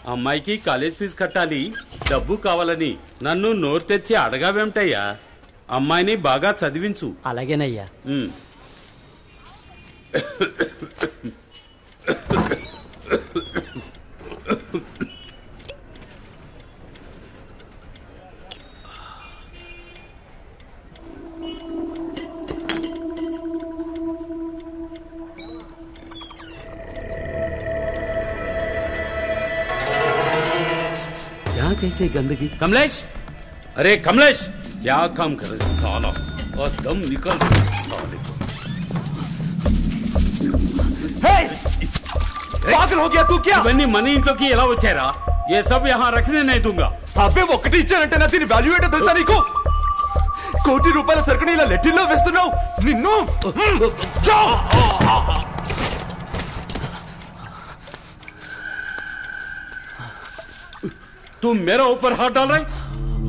అమ్మాయికి college fee కట్టాలి, డబ్బు కావాలని నన్ను నోరు తెచ్చి అడగావేమిటయ్యా? అమ్మాయిని బాగా చదివించు. అలాగేనయ్యా. कैसे गंदगी? कमलेश, अरे कमलेश, क्या काम कर रहे साला? और दम निकल साले को। पागल हो गया तू क्या? इवన్నీ మన ఇంట్లోకి ఎలా వచ్చారా? ये सब यहाँ रखने नहीं दूंगा. అబ్బే ఒక్కటి ఇచ్చానంటే నా దీని వాల్యూ ఏంటో తెలుసా నీకు? కోటి రూపాయల సరుకుని ఇలా లెట్టిల్లో వేస్తున్నావు నిన్ను. तुम मेरा ऊपर हाथ डाल रहे?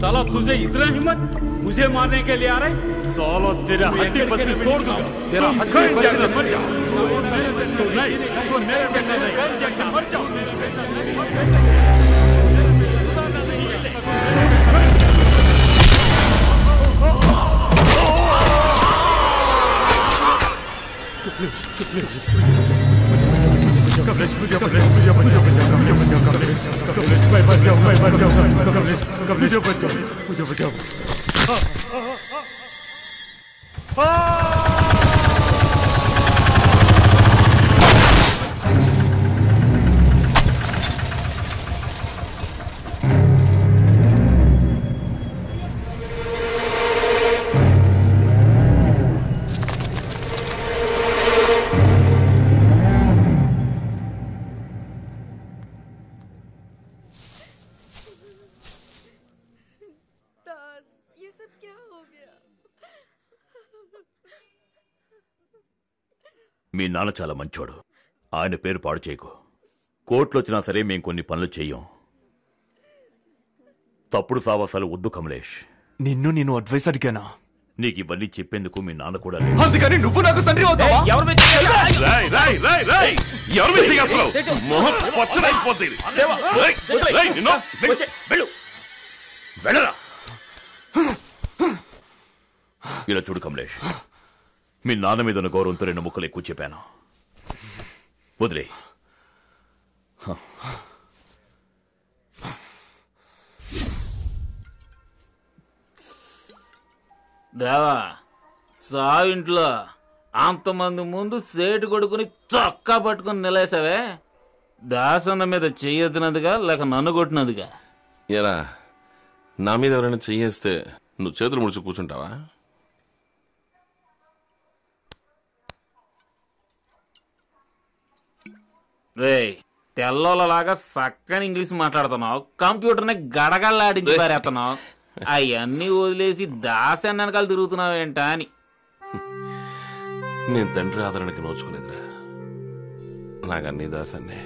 साला तुझे इतना हिम्मत मुझे मारने के लिए आ रहे? साला तेरा हड्डी पसली तोड़ दूंगा. तेरा हड्डी पसली मर जा. तू नहीं, तू मेरे बेटे नहीं. कर जा मर जा. मुझे बचाओ. మీ నాన్న చాలా మంచోడు. ఆయన పేరు పాడు చేయకు. కోర్టులో వచ్చినా సరే మేం కొన్ని పనులు చెయ్యం. తప్పుడు సావాసాలు వద్దు కమలేష్. నేను అడ్వైస్ అడిగానా? నీకు ఇవన్నీ చెప్పేందుకు మీ నాన్న కూడా అందుకని నువ్వు నాకు తండ్రి అవుతావా? ఇలా చూడు కమలేష్, మీ నాన్న మీద ఉన్న గౌరవంతో 2 ముక్కలు ఎక్కువ చెప్పాను. వదిలే. దేవా, సావింట్లో అంతమంది ముందు సేటు కొడుకుని చొక్కా పట్టుకుని నిలేసావే, దాసన్న మీద చెయ్యొద్దునదిగా లేక నన్ను కొట్టినదిగా? ఎరా, నా మీద ఎవరైనా చెయ్యేస్తే నువ్వు చేతులు ముడుచు కూర్చుంటావా? రే, తెల్లోలాగా చక్కని ఇంగ్లీష్ మాట్లాడుతున్నావు, కంప్యూటర్ని గడగల్లాడించి పారేస్తున్నావు. అవన్నీ వదిలేసి దాసన్న వెనకాల తిరుగుతున్నావేంటా అని. నేను తండ్రి ఆదరణకి నోచుకోలేదురా. నాకన్నీ దాసన్నే,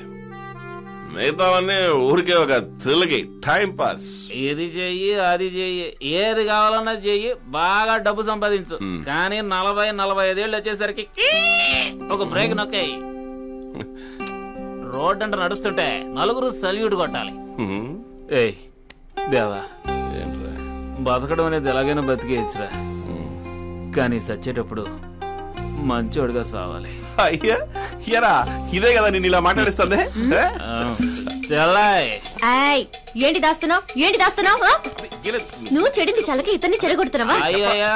మిగతావన్నీ ఊరికే ఒక థ్రిల్కి టైం పాస్. ఇది చెయ్యి అది చెయ్యి, ఏది కావాలన్నా చెయ్యి, బాగా డబ్బు సంపాదించు. కానీ 40-45 ఏళ్ళు వచ్చేసరికి ఒక బ్రేక్ నొక్కాయి. రోడ్ అంటే నడుస్తుంటే నలుగురు సల్యూట్ కొట్టాలి. ఏయ్ దేవా, బతకడం అనేది ఎలాగైనా బతికేయచ్చురా, కానీ సచ్చేటప్పుడు మంచోడుగా సావాలి. అయ్యా ఎరా, ఇదే కదా నేను ఇలా మాట్లాడిస్తుంది. ఏంటి దాస్తున్నావు? ఏంటి దాస్తున్నావు? నువ్వు చెడింది చల్లకి ఇతన్ని చెడగొడుతున్నావా? అయ్యా,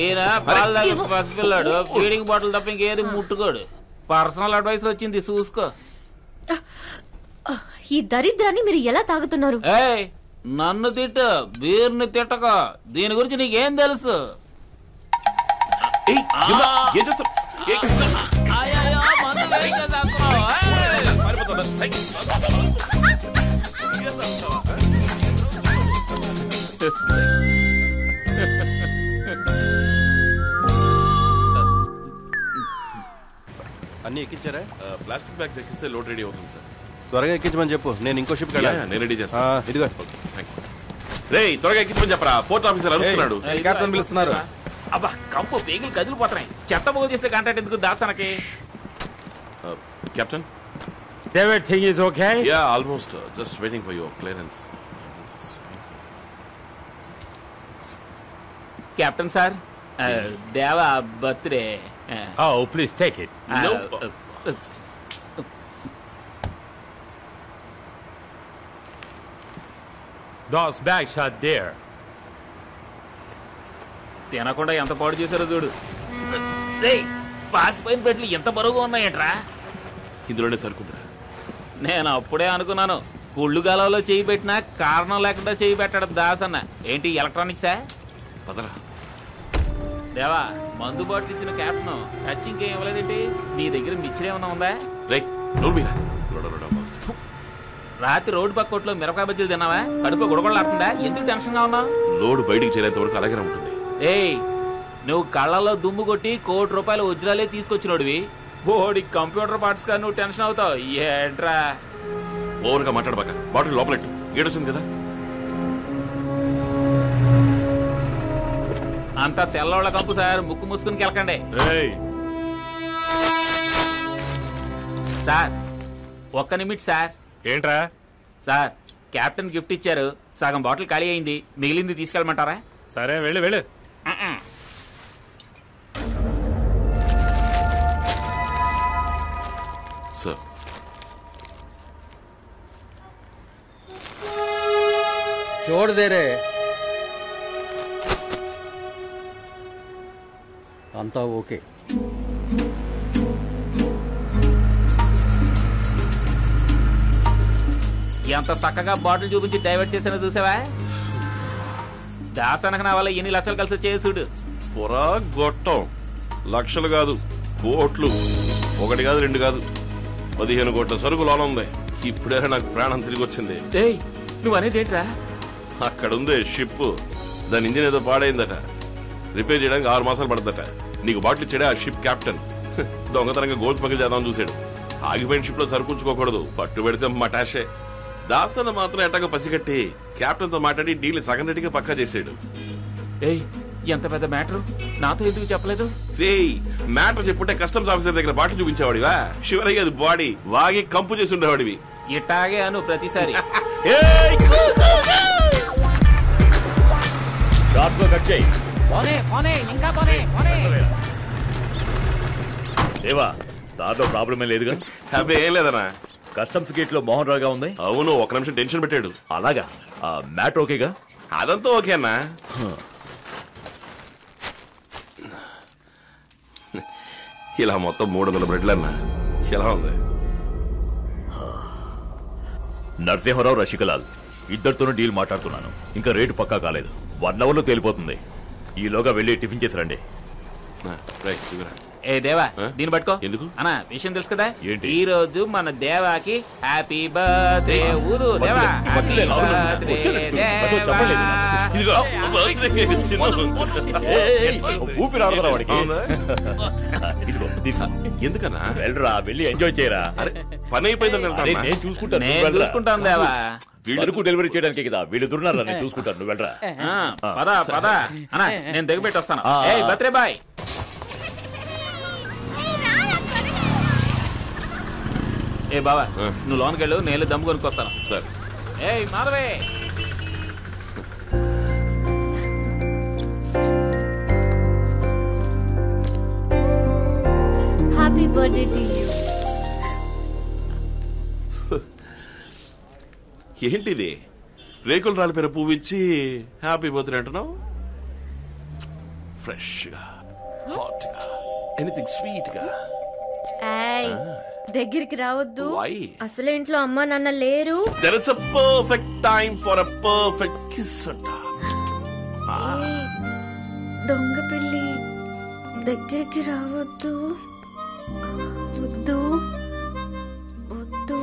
ఈయన పాలు తాగే పసిపిల్లాడు, ఫీడింగ్ బాటిల్ తప్ప ఇంకేది ముట్టుకోడు. పర్సనల్ అడ్వైస్ వచ్చింది, చూసుకో. ఈ దరిద్రాన్ని మీరు ఎలా తాగుతున్నారు? ఏయ్, నన్ను తిట్టు, బీర్ని తిట్టక. దీని గురించి నీకేం తెలుసు? అన్ని ఎక్కించారా? ప్లాస్టిక్ బ్యాగ్స్ ఎక్కిస్తే లోడ్ రెడీ అవుతుంది సార్. త్వరగా ఎక్కించమని చెప్పు, నేను ఇంకో షిప్ నేను రెడీ చేస్తాను. ఇదిగో రే, త్వరగా ఎక్కించమని చెప్పరా, పోర్ట్ ఆఫీసర్ అరుస్తున్నాడు. క్యాప్టెన్ పిలుస్తున్నారు. అబ్బా, కంపు పేగులు కదిలిపోతున్నాయి. చెత్త పోగు చేసే కాంట్రాక్ట్ ఎందుకు దాస్తానకి? Captain, Everything is okay? Yeah, almost. Just waiting for your clearance. Captain sir దేవా birthday. Oh, please take it. Nope. Those bags are there. తినకుండా ఎంత పాడు చేశారో చూడు. రేయ్, పాసిపోయిన పెట్లు ఎంత బరువుగా ఉన్నాయంట్రా. ఇందులోనే సరుకుందిరా. నేను అప్పుడే అనుకున్నాను, కుళ్ళు గలలో చేయి పెట్టినా కారణం లేకుండా చేయి పెట్టడం దాసన్న. ఏంటి ఎలక్ట్రానిక్సా? పదరా. దేవా, మందు బాటిల్ ఇచ్చిన క్యాప్టెన్ టచ్ ఇంకేం ఇవ్వలేదేంటి? నీ దగ్గర మిక్చర్ ఏమన్నా ఉందా? రేయ్, నోరు మీరా. రాత్రి రోడ్డు పక్క కొట్లో మిరపకాయ బజ్జీలు తిన్నావా? కడుపు గుడగొడలాడుతుందా? ఎందుకు టెన్షన్ గా ఉన్నావు? లోడు బయటికి చేరేంత వరకు అలాగే ఉంటుంది. ఏయ్, నువ్వు కళ్ళలో దుమ్ము కొట్టి ₹1,00,00,000 వజ్రాలే తీసుకొచ్చినోడివి. బోడి కంప్యూటర్ పార్ట్స్ కా నువ్వు టెన్షన్ అవుతావు ఏంట్రా? ఓవర్గా మాట్లాడబాక. బాటిల్ లోపలెట్టు. ఏడొచ్చింది కదా. అంతా తెల్లవాళ్ళ కంపు సార్, ముక్కు మూసుకుని కెలకండి. సార్ ఒక్క నిమిట్ సార్. ఏంట్రా? సార్, కెప్టెన్ గిఫ్ట్ ఇచ్చారు, సగం బాటిల్ ఖాళీ అయింది, మిగిలింది తీసుకెళ్ళమంటారా? సరే వెళ్ళు. సార్, छोड़ दे रे అంతా ఓకే. ఎంత చక్కగా బాటిల్ చూపించి డైవర్ట్ చేసినా చూసావా? దాసనక నా వల్ల ఎన్ని లక్షలు కలిసి వచ్చే చూడు. పొరా గొట్టం. లక్షలు కాదు, కోట్లు. 1 కాదు 2 కాదు, 15 కోట్ల సరుకు లోన ఉంది. ఇప్పుడే నాకు ప్రాణం తిరిగి వచ్చింది. ఏయ్, నువ్వు అనేది ఏంట్రా? అక్కడుంది షిప్. దాని ఇంజిన్ ఏదో పాడైందట. రిపేర్ చేయడానికి 6 మాసాలు పడదట. నీకు బాటిల్ ఇచ్చాడే ఆ షిప్ కెప్టెన్. దొంగతనంగా గోల్డ్ స్మగిల్ చేద్దామని చూశాడు. ఆగిపోయిన షిప్ లో సరుకుంచుకోకూడదు, పట్టు పెడితే మటాషే. దాసన్న మాత్రం ఎట్టగా పసిగట్టి కెప్టెన్ తో మాట్లాడి డీల్ సగం రెడ్డిగా పక్కా చేశాడు. ఏయ్, ఎంత పెద్ద మ్యాటర్, నాతో ఎందుకు చెప్పలేదు? రేయ్, మ్యాటర్ చెప్పుంటే కస్టమ్స్ ఆఫీసర్ దగ్గర బాటిల్ చూపించేవాడివా? శివరయ్య అది బాడీ వాగి కంపు చేసి ఉండేవాడివి. ఇట్టాగే అను ప్రతిసారి. దేవా, దాంట్లో ప్రాబ్లమే లేదుగా? అబ్బే ఏం లేదనా. కస్టమ్స్ గేట్ లో మోహన్ రావుగా ఉంది. అవును, 1 నిమిషం టెన్షన్ పెట్టాడు. అలాగా? మ్యాటర్ ఓకేగా? అదంతా ఓకే అన్నా. ఇలా మొత్తం 300 బ్రెడ్లు అన్నా. ఎలా ఉంది? నరసింహరావు, రషికలాల్ ఇద్దరితోనూ డీల్ మాట్లాడుతున్నాను. ఇంకా రేటు పక్కా కాలేదు. 1 అవర్లో తేలిపోతుంది. ఈలోగా వెళ్ళి టిఫిన్ చేసి రండి. ఏ దేవా, దీన్ని పట్టుకో. ఎందుకు అన్నా, విషయం తెలుసు కదా? ఏంటి? ఈ రోజు మన దేవాకి హ్యాపీ బర్త్డే. ఊరు దేవా, హ్యాపీ బర్త్డే ఊపిరి ఆడతారా వాడికి? ఎందుకన్నా? వెళ్ళరా, వెళ్ళి ఎంజాయ్ చేయరా. పని అయిపోయిందని నేను చూసుకుంటాను. నేను చూసుకుంటాను దేవా. వీళ్ళకు డెలివరీ చేయడానికి కదా వీళ్ళు దుర్నారా. నేను చూసుకుంటాను, నువ్వు వెళ్ళరా. పద అన్నా, నేను దిగబెట్టి వస్తాను. ఏయ్ బర్త్డే బాయ్. ఏ బావా, నువ్వు లోనికి వెళ్ళు, నేను దమ్ము కొనుక్కొస్తాను. సరే. ఏయ్ మాధవే. Happy birthday to you. ఏంటిది? రేకులు రాలిపోయిన పువ్వు ఇచ్చి హ్యాపీ బర్త్డే అంటున్నావు? ఫ్రెష్ గా, హాట్ గా, ఎనీథింగ్ స్వీట్ గా. దగ్గరికి రావద్దు. Why? అసలు ఇంట్లో అమ్మా నాన్న లేరు. There is a perfect time for a perfect kiss. దొంగ పిల్లి, దగ్గరికి రావద్దు. వద్దు వద్దు,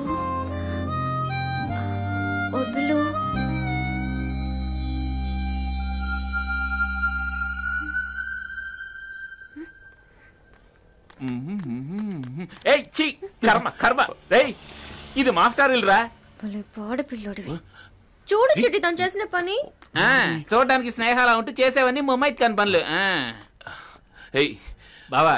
వదులు. ఏయ్ ఛీ, కర్మ. రేయ్, ఇది మాస్టర్ ఇల్లురా. భలే పాడు పిల్లోడివి. చూడు చిట్టి తను చేసిన పని. చూడడానికి స్నేహాలా ఉంటూ చేసేవన్నీ ముమ్మైత్ కాని పనులు. బావా,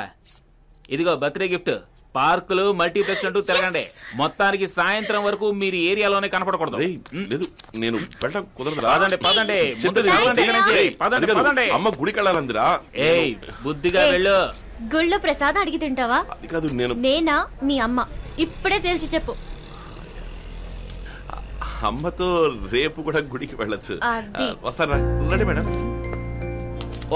ఇదిగో బర్త్డే గిఫ్ట్. పార్కులు మల్టీప్లెక్స్ అంటూ తిరగండి. మొత్తానికి సాయంత్రం వరకు మీరు ఏరియాలోనే కనపడకూడదు. రేయ్, లేదు నేను వెళ్ళడం కుదరదు. పదండి పదండి ముందు చెప్పేది పదండి ఇక్కడి నుంచి. రేయ్, పదండి అది కాదు, పదండి. అమ్మ గుడికి వెళ్ళాలందిరా. ఏయ్ బుద్ధిగా వెళ్ళు. గుళ్ళో ప్రసాదం అడిగి తింటావా? అది కాదు, నేను నేనా మీ అమ్మ? ఇప్పుడే తేల్చి చెప్పు. అమ్మతో రేపు కూడా గుడికి వెళ్ళొచ్చు. అది. వస్తారా? రండి మేడం.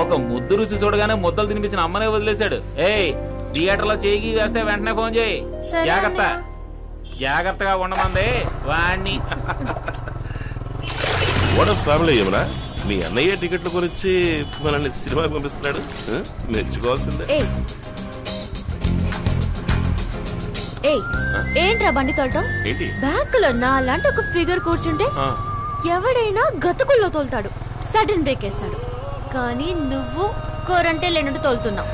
ఒక ముద్దు రుచి చూడగానే ముద్దలు తినిపించిన అమ్మనే వదిలేశాడు. ఏయ్ థియేటర్ లో చేయి వేస్తే వెంటనే ఫోన్ చేయి. సరే జాగ్రత్త అన్నయ్య. జాగ్రత్తగా ఉండమంది వాణ్ణి. వాట్ ఫ్యామిలీ ఏమన్నా మీ అన్నయ్య టికెట్ల గురించి మనల్ని సినిమాకి పంపిస్తున్నాడు. మెచ్చుకోవాల్సిందే. ఏయ్ ఏయ్ ఏంట్రా బండి తోలటం? ఏంటి? బ్యాంకులో నాలాంటి ఒక ఫిగర్ కూర్చుంటే ఎవడైనా గతుకుల్లో తోలుతాడు, సడన్ బ్రేక్ వేస్తాడు. కానీ నువ్వు కోరంటే లేనట్టు తోలుతున్నావు.